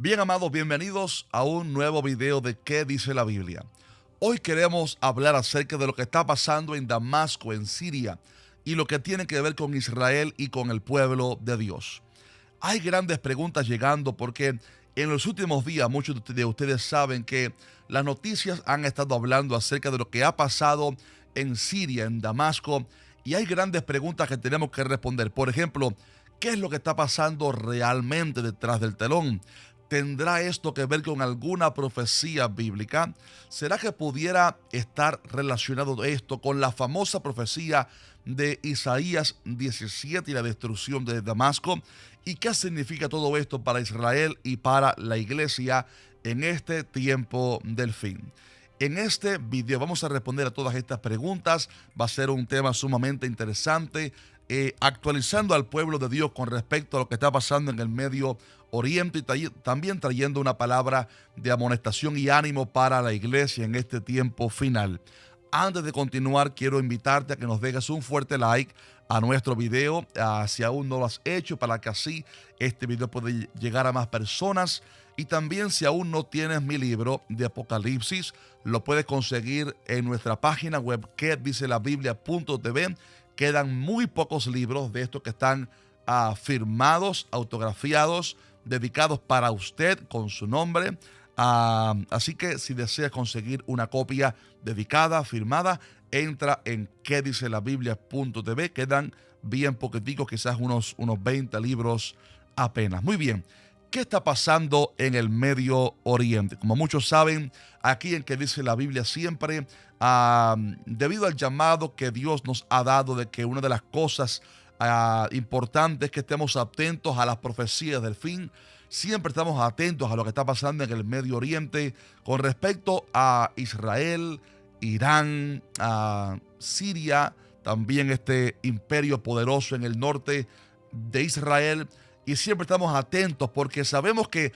Bien, amados, bienvenidos a un nuevo video de ¿Qué dice la Biblia? Hoy queremos hablar acerca de lo que está pasando en Damasco, en Siria, y lo que tiene que ver con Israel y con el pueblo de Dios. Hay grandes preguntas llegando porque en los últimos días muchos de ustedes saben que las noticias han estado hablando acerca de lo que ha pasado en Siria, en Damasco, y hay grandes preguntas que tenemos que responder. Por ejemplo, ¿qué es lo que está pasando realmente detrás del telón? ¿Tendrá esto que ver con alguna profecía bíblica? ¿Será que pudiera estar relacionado esto con la famosa profecía de Isaías 17 y la destrucción de Damasco? ¿Y qué significa todo esto para Israel y para la iglesia en este tiempo del fin? En este video vamos a responder a todas estas preguntas. Va a ser un tema sumamente interesante, actualizando al pueblo de Dios con respecto a lo que está pasando en el Medio Oriente y también trayendo una palabra de amonestación y ánimo para la iglesia en este tiempo final. Antes de continuar, quiero invitarte a que nos dejes un fuerte like a nuestro video, si aún no lo has hecho, para que así este video pueda llegar a más personas. Y también, si aún no tienes mi libro de Apocalipsis, lo puedes conseguir en nuestra página web que dice la biblia.tv. Quedan muy pocos libros de estos que están firmados, autografiados, dedicados para usted con su nombre. Así que si deseas conseguir una copia dedicada, firmada, entra en que dice la biblia.tv. Quedan bien poquiticos, quizás unos 20 libros apenas. Muy bien. ¿Qué está pasando en el Medio Oriente? Como muchos saben, aquí en que dice la Biblia siempre, debido al llamado que Dios nos ha dado de que una de las cosas importantes es que estemos atentos a las profecías del fin. Siempre estamos atentos a lo que está pasando en el Medio Oriente con respecto a Israel, Irán, a Siria, también este imperio poderoso en el norte de Israel. Y siempre estamos atentos porque sabemos que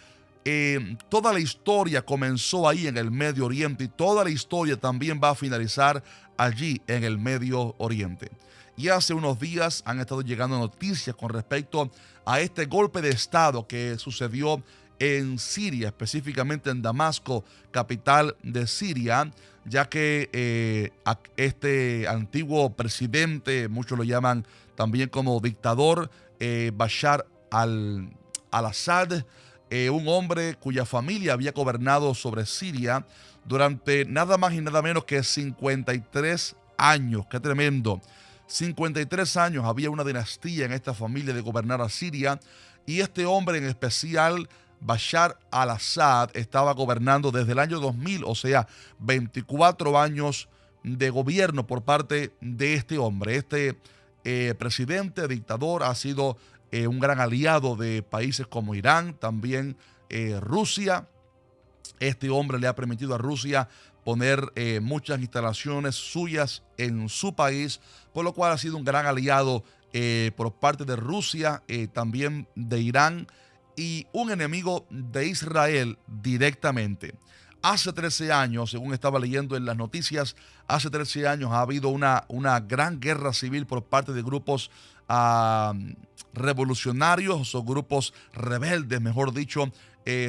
toda la historia comenzó ahí en el Medio Oriente y toda la historia también va a finalizar allí en el Medio Oriente. Y hace unos días han estado llegando noticias con respecto a este golpe de estado que sucedió en Siria, específicamente en Damasco, capital de Siria, ya que este antiguo presidente, muchos lo llaman también como dictador, Bashar al-Assad, un hombre cuya familia había gobernado sobre Siria durante nada más y nada menos que 53 años. ¡Qué tremendo! 53 años había una dinastía en esta familia de gobernar a Siria, y este hombre en especial, Bashar al-Assad, estaba gobernando desde el año 2000, o sea, 24 años de gobierno por parte de este hombre. Este presidente, dictador, ha sido un gran aliado de países como Irán, también Rusia. Este hombre le ha permitido a Rusia poner muchas instalaciones suyas en su país, por lo cual ha sido un gran aliado por parte de Rusia, también de Irán, y un enemigo de Israel directamente. Hace 13 años, según estaba leyendo en las noticias, hace 13 años ha habido una gran guerra civil por parte de grupos revolucionarios o grupos rebeldes, mejor dicho,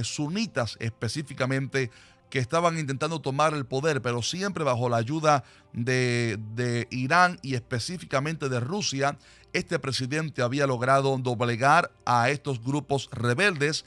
sunitas específicamente, que estaban intentando tomar el poder, pero siempre bajo la ayuda de Irán y específicamente de Rusia. Este presidente había logrado doblegar a estos grupos rebeldes,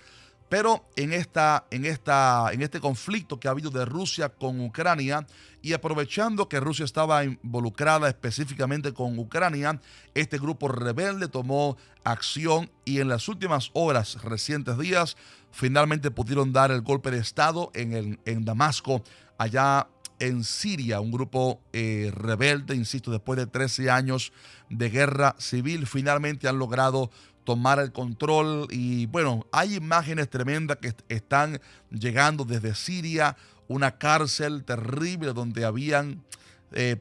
pero en este conflicto que ha habido de Rusia con Ucrania, y aprovechando que Rusia estaba involucrada específicamente con Ucrania, este grupo rebelde tomó acción y en las últimas horas, recientes días, finalmente pudieron dar el golpe de estado en Damasco, allá en Siria. Un grupo rebelde, insisto, después de 13 años de guerra civil, finalmente han logrado tomar el control. Y bueno, hay imágenes tremendas que están llegando desde Siria, una cárcel terrible donde habían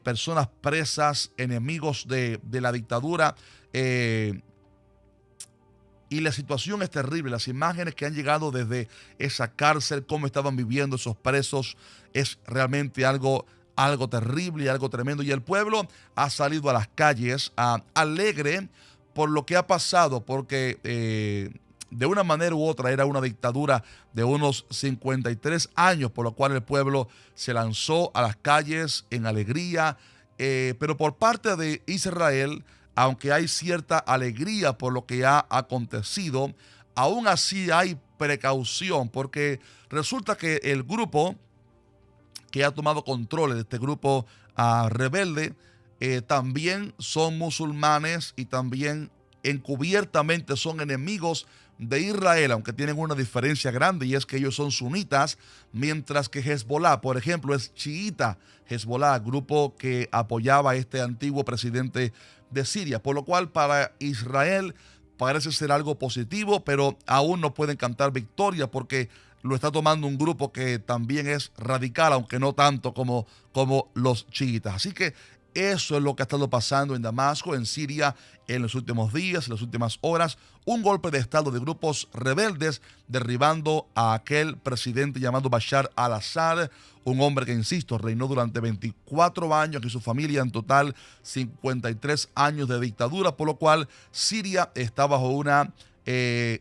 personas presas, enemigos de la dictadura, y la situación es terrible. Las imágenes que han llegado desde esa cárcel, cómo estaban viviendo esos presos, es realmente algo terrible y algo tremendo. Y el pueblo ha salido a las calles alegre por lo que ha pasado, porque de una manera u otra era una dictadura de unos 53 años, por lo cual el pueblo se lanzó a las calles en alegría, pero por parte de Israel, aunque hay cierta alegría por lo que ha acontecido, aún así hay precaución, porque resulta que el grupo que ha tomado control de este grupo rebelde también son musulmanes y también encubiertamente son enemigos de Israel, aunque tienen una diferencia grande, y es que ellos son sunitas, mientras que Hezbollah, por ejemplo, es chiita. Hezbollah, grupo que apoyaba a este antiguo presidente de Siria, por lo cual para Israel parece ser algo positivo, pero aún no pueden cantar victoria porque lo está tomando un grupo que también es radical, aunque no tanto como los chiitas. Así que eso es lo que ha estado pasando en Damasco, en Siria, en los últimos días, en las últimas horas. Un golpe de estado de grupos rebeldes derribando a aquel presidente llamado Bashar al-Assad, un hombre que, insisto, reinó durante 24 años y su familia en total 53 años de dictadura, por lo cual Siria está bajo una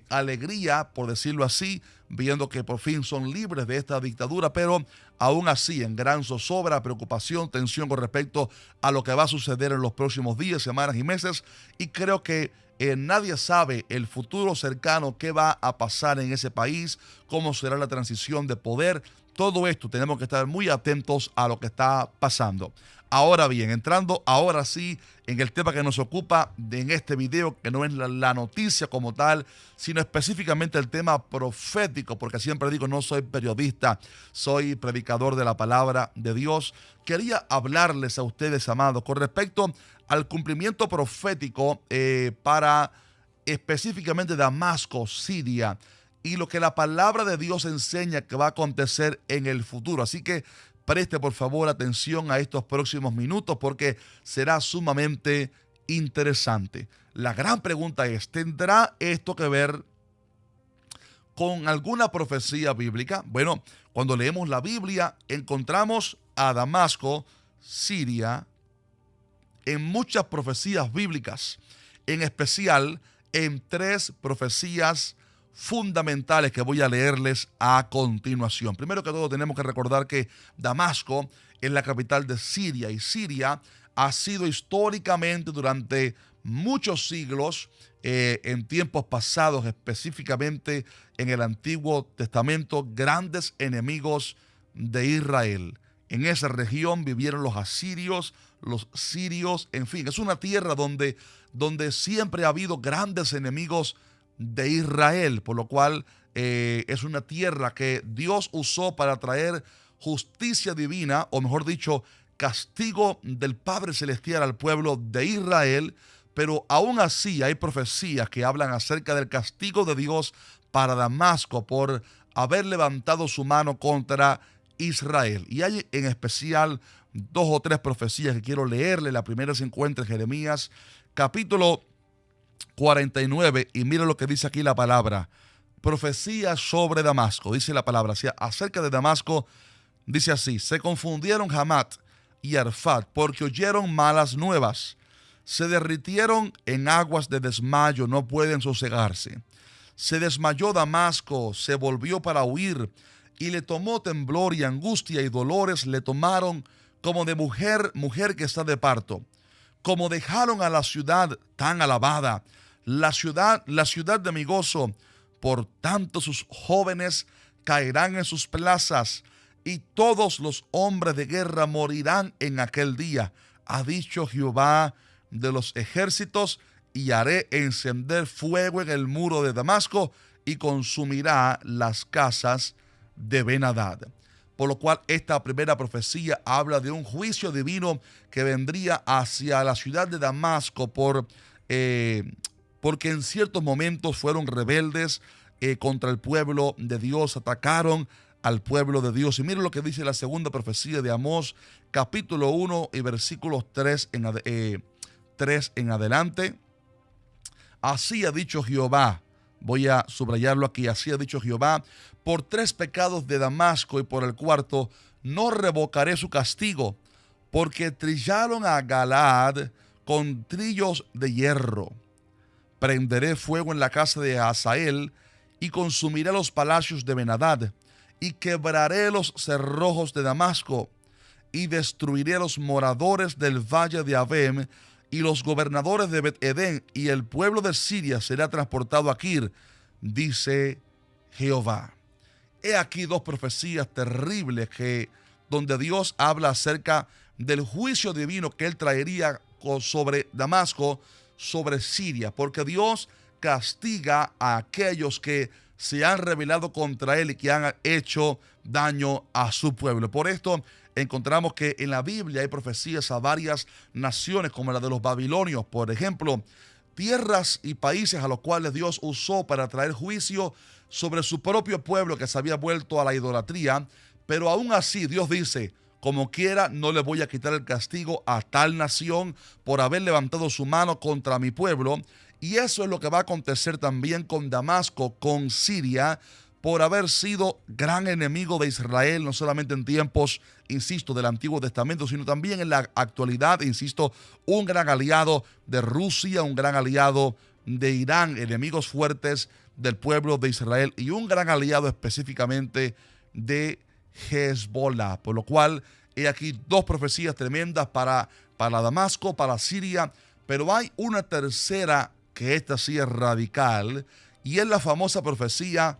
alegría, por decirlo así, viendo que por fin son libres de esta dictadura, pero aún así en gran zozobra, preocupación, tensión con respecto a lo que va a suceder en los próximos días, semanas y meses, y creo que nadie sabe el futuro cercano, qué va a pasar en ese país, cómo será la transición de poder. Todo esto tenemos que estar muy atentos a lo que está pasando. Ahora bien, entrando ahora sí en el tema que nos ocupa en este video, que no es la noticia como tal, sino específicamente el tema profético, porque siempre digo, no soy periodista, soy predicador de la palabra de Dios. Quería hablarles a ustedes, amados, con respecto al cumplimiento profético para específicamente Damasco, Siria, y lo que la palabra de Dios enseña que va a acontecer en el futuro. Así que preste por favor atención a estos próximos minutos porque será sumamente interesante. La gran pregunta es, ¿tendrá esto que ver con alguna profecía bíblica? Bueno, cuando leemos la Biblia encontramos a Damasco, Siria, en muchas profecías bíblicas, en especial en 3 profecías fundamentales que voy a leerles a continuación. Primero que todo tenemos que recordar que Damasco es la capital de Siria y Siria ha sido históricamente durante muchos siglos, en tiempos pasados, específicamente en el Antiguo Testamento, grandes enemigos de Israel. En esa región vivieron los asirios, los sirios, en fin, es una tierra donde siempre ha habido grandes enemigos de Israel, por lo cual es una tierra que Dios usó para traer justicia divina, o mejor dicho, castigo del Padre Celestial al pueblo de Israel, pero aún así hay profecías que hablan acerca del castigo de Dios para Damasco por haber levantado su mano contra Israel. Y hay en especial 2 o 3 profecías que quiero leerle. La primera se encuentra en Jeremías, capítulo 49, y mira lo que dice aquí la palabra. Profecía sobre Damasco, dice la palabra, acerca de Damasco, dice así: se confundieron Hamat y Arfat porque oyeron malas nuevas, se derritieron en aguas de desmayo, no pueden sosegarse. Se desmayó Damasco, se volvió para huir, y le tomó temblor y angustia, y dolores le tomaron como de mujer que está de parto. Como dejaron a la ciudad tan alabada, la ciudad de mi gozo, por tanto sus jóvenes caerán en sus plazas, y todos los hombres de guerra morirán en aquel día, ha dicho Jehová de los ejércitos, y haré encender fuego en el muro de Damasco, y consumirá las casas de Ben-Hadad. Por lo cual esta primera profecía habla de un juicio divino que vendría hacia la ciudad de Damasco porque en ciertos momentos fueron rebeldes contra el pueblo de Dios, atacaron al pueblo de Dios. Y miren lo que dice la segunda profecía de Amós, capítulo 1 y versículos 3 en adelante. Así ha dicho Jehová. Voy a subrayarlo aquí. Así ha dicho Jehová: por 3 pecados de Damasco, y por el 4º no revocaré su castigo, porque trillaron a Galaad con trillos de hierro. Prenderé fuego en la casa de Hazael y consumiré los palacios de Ben-Hadad, y quebraré los cerrojos de Damasco, y destruiré a los moradores del valle de Avem, y los gobernadores de Bet-Edén, y el pueblo de Siria será transportado a Kir, dice Jehová. He aquí dos profecías terribles donde Dios habla acerca del juicio divino que él traería sobre Damasco, sobre Siria, porque Dios castiga a aquellos que se han rebelado contra él y que han hecho daño a su pueblo. Por esto encontramos que en la Biblia hay profecías a varias naciones, como la de los babilonios, por ejemplo, tierras y países a los cuales Dios usó para traer juicio sobre su propio pueblo que se había vuelto a la idolatría, pero aún así Dios dice: como quiera, no le voy a quitar el castigo a tal nación por haber levantado su mano contra mi pueblo. Y eso es lo que va a acontecer también con Damasco, con Siria, por haber sido gran enemigo de Israel, no solamente en tiempos, insisto, del Antiguo Testamento, sino también en la actualidad, insisto, un gran aliado de Rusia, un gran aliado de Irán, enemigos fuertes del pueblo de Israel, y un gran aliado específicamente de Hezbollah. Por lo cual, he aquí dos profecías tremendas para Damasco, para Siria, pero hay una tercera que esta sí es radical, y es la famosa profecía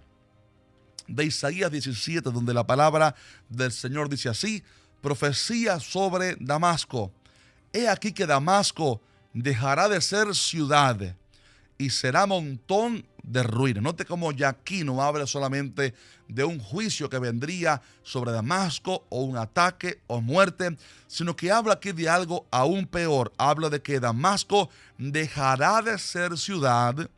de Isaías 17, donde la palabra del Señor dice así: profecía sobre Damasco. He aquí que Damasco dejará de ser ciudad y será montón de ruinas. Note cómo ya aquí no habla solamente de un juicio que vendría sobre Damasco, o un ataque o muerte, sino que habla aquí de algo aún peor. Habla de que Damasco dejará de ser ciudad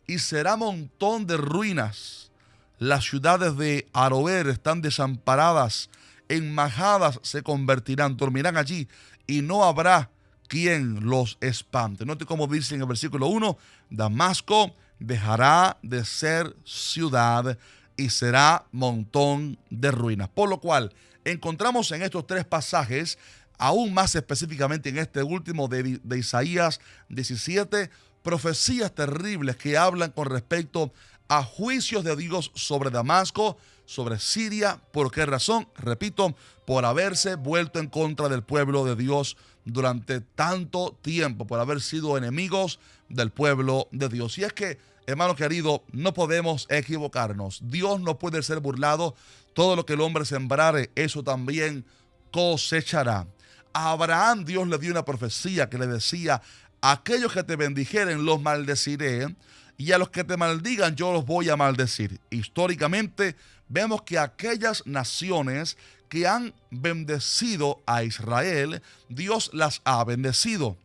y será montón de ruinas. Las ciudades de Aroer están desamparadas, en majadas se convertirán, dormirán allí y no habrá quien los espante. Note cómo dice en el versículo 1: Damasco dejará de ser ciudad y será montón de ruinas. Por lo cual encontramos en estos tres pasajes, aún más específicamente en este último de Isaías 17, profecías terribles que hablan con respecto a juicios de Dios sobre Damasco, sobre Siria. ¿Por qué razón? Repito, por haberse vuelto en contra del pueblo de Dios durante tanto tiempo, por haber sido enemigos del pueblo de Dios. Y es que, hermano querido, no podemos equivocarnos. Dios no puede ser burlado. Todo lo que el hombre sembrare, eso también cosechará. A Abraham Dios le dio una profecía que le decía: aquellos que te bendijeren los maldeciré, y a los que te maldigan yo los voy a maldecir. Históricamente vemos que aquellas naciones que han bendecido a Israel, Dios las ha bendecido.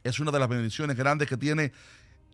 Es una de las bendiciones grandes que tiene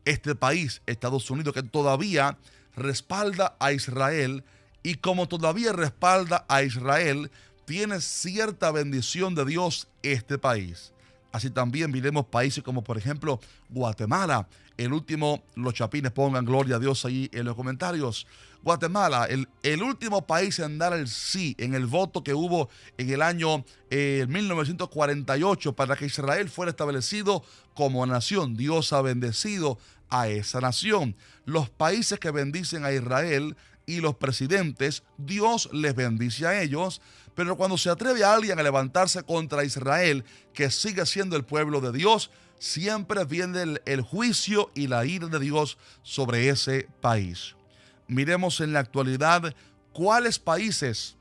este país, Estados Unidos, que todavía respalda a Israel, y como todavía respalda a Israel, tiene cierta bendición de Dios este país. Así también miremos países como, por ejemplo, Guatemala. El último, los chapines pongan gloria a Dios ahí en los comentarios. Guatemala, el último país en dar el sí en el voto que hubo en el año 1948 para que Israel fuera establecido como nación. Dios ha bendecido a esa nación. Los países que bendicen a Israel y los presidentes, Dios les bendice a ellos. Pero cuando se atreve a alguien a levantarse contra Israel, que sigue siendo el pueblo de Dios, siempre viene el juicio y la ira de Dios sobre ese país. Miremos en la actualidad cuáles países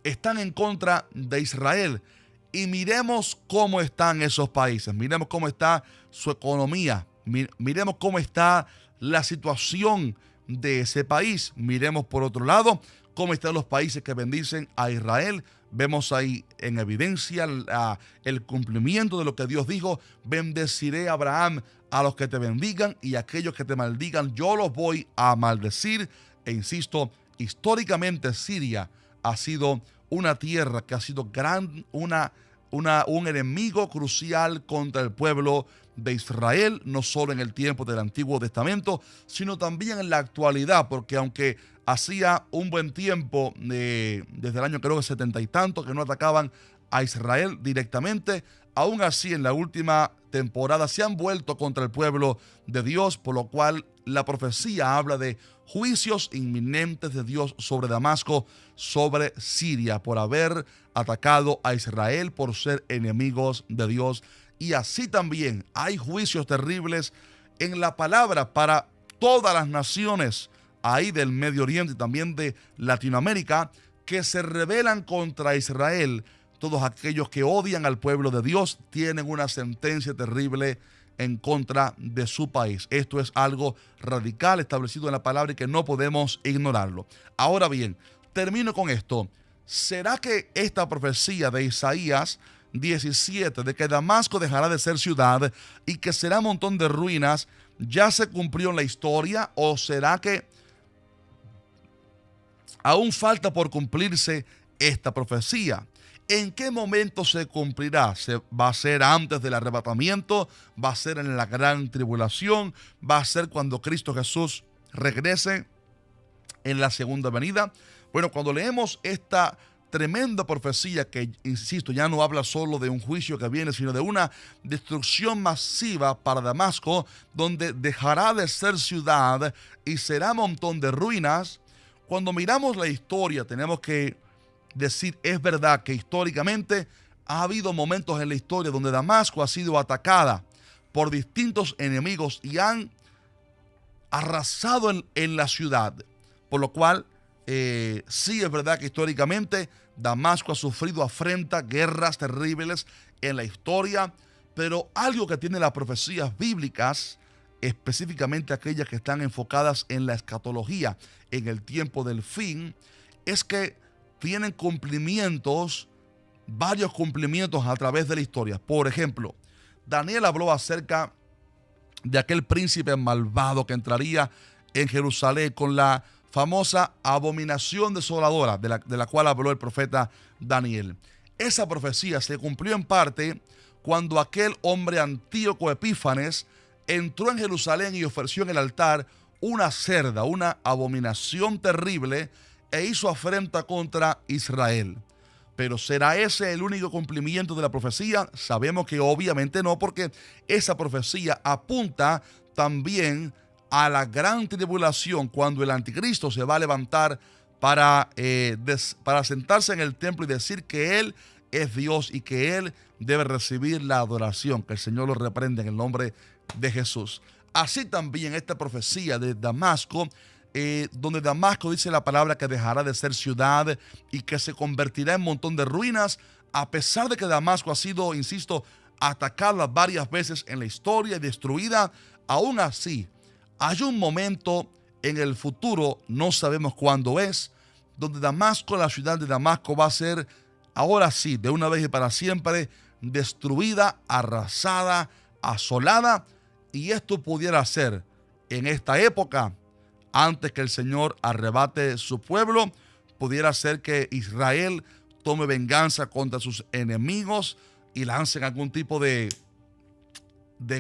están en contra de Israel y miremos cómo están esos países. Miremos cómo está su economía. Miremos cómo está la situación de ese país. Miremos por otro lado cómo están los países que bendicen a Israel. Vemos ahí en evidencia el cumplimiento de lo que Dios dijo: bendeciré a Abraham a los que te bendigan, y a aquellos que te maldigan yo los voy a maldecir. E insisto, históricamente Siria ha sido una tierra que ha sido un enemigo crucial contra el pueblo de Israel, no solo en el tiempo del Antiguo Testamento, sino también en la actualidad, porque aunque hacía un buen tiempo, desde el año creo que 70 y tanto, que no atacaban a Israel directamente, aún así en la última temporada se han vuelto contra el pueblo de Dios, por lo cual la profecía habla de juicios inminentes de Dios sobre Damasco, sobre Siria, por haber atacado a Israel, por ser enemigos de Dios. Y así también hay juicios terribles en la palabra para todas las naciones ahí del Medio Oriente y también de Latinoamérica que se rebelan contra Israel. Todos aquellos que odian al pueblo de Dios tienen una sentencia terrible en contra de su país. Esto es algo radical establecido en la palabra y que no podemos ignorarlo. Ahora bien, termino con esto. ¿Será que esta profecía de Isaías 17 de que Damasco dejará de ser ciudad y que será un montón de ruinas ya se cumplió en la historia, o será que aún falta por cumplirse esta profecía? ¿En qué momento se cumplirá? ¿Va a ser antes del arrebatamiento? ¿Va a ser en la gran tribulación? ¿Va a ser cuando Cristo Jesús regrese en la segunda venida? Bueno, cuando leemos esta tremenda profecía que, insisto, ya no habla solo de un juicio que viene, sino de una destrucción masiva para Damasco, donde dejará de ser ciudad y será un montón de ruinas. Cuando miramos la historia, tenemos que decir, es verdad que históricamente ha habido momentos en la historia donde Damasco ha sido atacada por distintos enemigos y han arrasado en la ciudad, por lo cual sí es verdad que históricamente Damasco ha sufrido afrenta, guerras terribles en la historia, pero algo que tienen las profecías bíblicas, específicamente aquellas que están enfocadas en la escatología, en el tiempo del fin, es que tienen cumplimientos, varios cumplimientos a través de la historia. Por ejemplo, Daniel habló acerca de aquel príncipe malvado que entraría en Jerusalén con la famosa abominación desoladora de la cual habló el profeta Daniel. Esa profecía se cumplió en parte cuando aquel hombre Antíoco Epífanes entró en Jerusalén y ofreció en el altar una cerda, una abominación terrible, e hizo afrenta contra Israel. Pero ¿será ese el único cumplimiento de la profecía? Sabemos que obviamente no, porque esa profecía apunta también a la gran tribulación, cuando el anticristo se va a levantar para sentarse en el templo y decir que él es Dios y que él debe recibir la adoración. Que el Señor lo reprenda en el nombre de Jesús. Así también esta profecía de Damasco, donde Damasco dice la palabra que dejará de ser ciudad y que se convertirá en un montón de ruinas, a pesar de que Damasco ha sido, insisto, atacada varias veces en la historia y destruida. Aún así, hay un momento en el futuro, no sabemos cuándo es, donde Damasco, la ciudad de Damasco, va a ser, ahora sí, de una vez y para siempre, destruida, arrasada, asolada. Y esto pudiera ser en esta época, antes que el Señor arrebate su pueblo. Pudiera ser que Israel tome venganza contra sus enemigos y lancen algún tipo de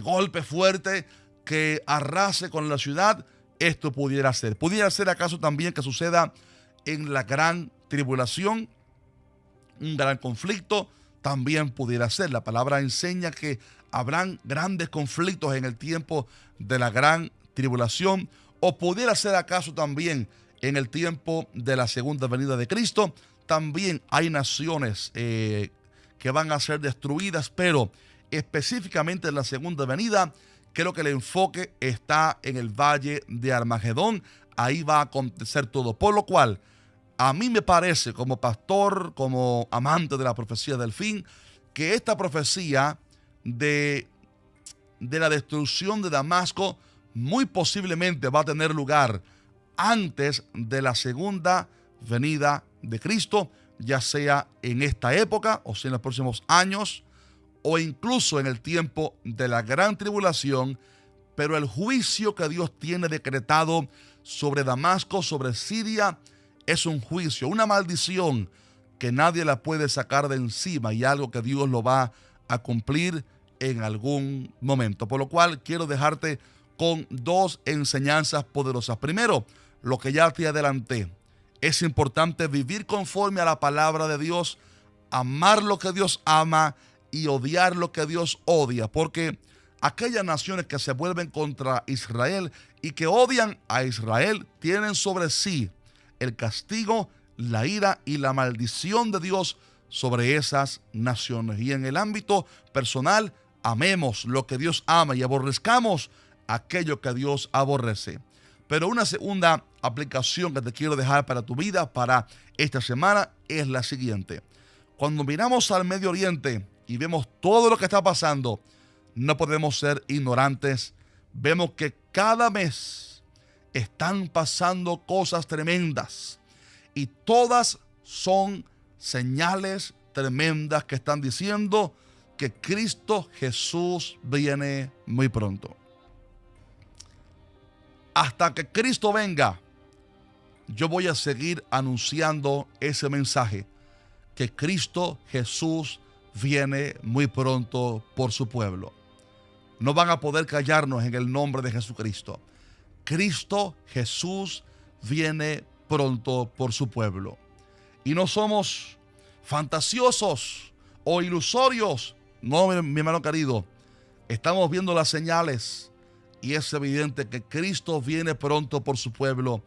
golpe fuerte que arrase con la ciudad. Esto pudiera ser. ¿Pudiera ser acaso también que suceda en la gran tribulación? Un gran conflicto también pudiera ser. La palabra enseña que habrán grandes conflictos en el tiempo de la gran tribulación. ¿O pudiera ser acaso también en el tiempo de la segunda venida de Cristo? También hay naciones que van a ser destruidas, pero específicamente en la segunda venida, creo que el enfoque está en el valle de Armagedón. Ahí va a acontecer todo. Por lo cual, a mí me parece, como pastor, como amante de la profecía del fin, que esta profecía de la destrucción de Damasco muy posiblemente va a tener lugar antes de la segunda venida de Cristo, ya sea en esta época, o sea en los próximos años, o incluso en el tiempo de la gran tribulación. Pero el juicio que Dios tiene decretado sobre Damasco, sobre Siria, es un juicio, una maldición que nadie la puede sacar de encima, y algo que Dios lo va a cumplir en algún momento. Por lo cual quiero dejarte con dos enseñanzas poderosas. Primero, lo que ya te adelanté. Es importante vivir conforme a la palabra de Dios, amar lo que Dios ama y odiar lo que Dios odia, porque aquellas naciones que se vuelven contra Israel y que odian a Israel tienen sobre sí el castigo, la ira y la maldición de Dios sobre esas naciones. Y en el ámbito personal, amemos lo que Dios ama y aborrezcamos aquello que Dios aborrece. Pero una segunda aplicación que te quiero dejar para tu vida, para esta semana, es la siguiente. Cuando miramos al Medio Oriente y vemos todo lo que está pasando, no podemos ser ignorantes. Vemos que cada mes están pasando cosas tremendas y todas son señales tremendas que están diciendo que Cristo Jesús viene muy pronto. Hasta que Cristo venga, yo voy a seguir anunciando ese mensaje, que Cristo Jesús viene muy pronto por su pueblo. No van a poder callarnos en el nombre de Jesucristo. Cristo Jesús viene pronto por su pueblo. Y no somos fantasiosos o ilusorios. No, mi hermano querido. Estamos viendo las señales y es evidente que Cristo viene pronto por su pueblo.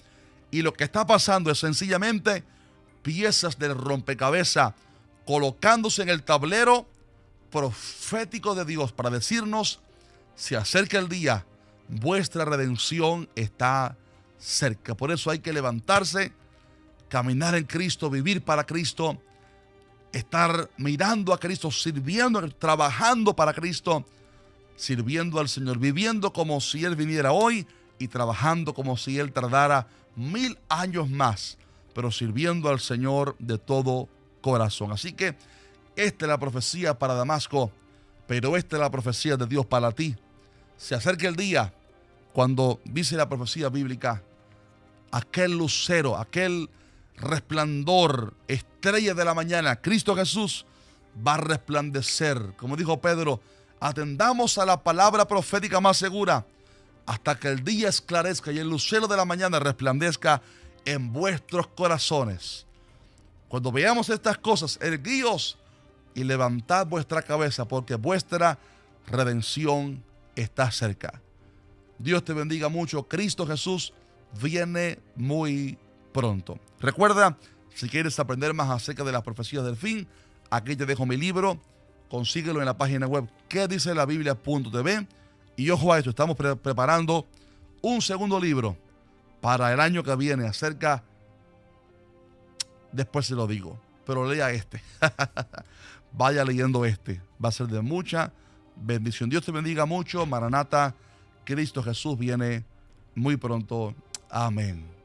Y lo que está pasando es sencillamente piezas del rompecabezas colocándose en el tablero profético de Dios para decirnos: se acerca el día, vuestra redención está cerca. Por eso hay que levantarse, caminar en Cristo, vivir para Cristo, estar mirando a Cristo, sirviendo, trabajando para Cristo, sirviendo al Señor, viviendo como si Él viniera hoy y trabajando como si Él tardara 1000 años más, pero sirviendo al Señor de todo corazón. Así que esta es la profecía para Damasco, pero esta es la profecía de Dios para ti. Se acerca el día cuando, dice la profecía bíblica, aquel lucero, aquel resplandor, estrella de la mañana, Cristo Jesús, va a resplandecer. Como dijo Pedro, atendamos a la palabra profética más segura hasta que el día esclarezca y el lucero de la mañana resplandezca en vuestros corazones. Cuando veamos estas cosas, erguíos y levantad vuestra cabeza, porque vuestra redención está cerca. Dios te bendiga mucho. Cristo Jesús viene muy pronto. Recuerda, si quieres aprender más acerca de las profecías del fin, aquí te dejo mi libro. Consíguelo en la página web quedicelabiblia.tv. Y ojo a esto, estamos preparando un segundo libro para el año que viene acerca, después se lo digo, pero lea este. Vaya leyendo este. Va a ser de mucha bendición. Dios te bendiga mucho. Maranata, Cristo Jesús viene muy pronto. Amén.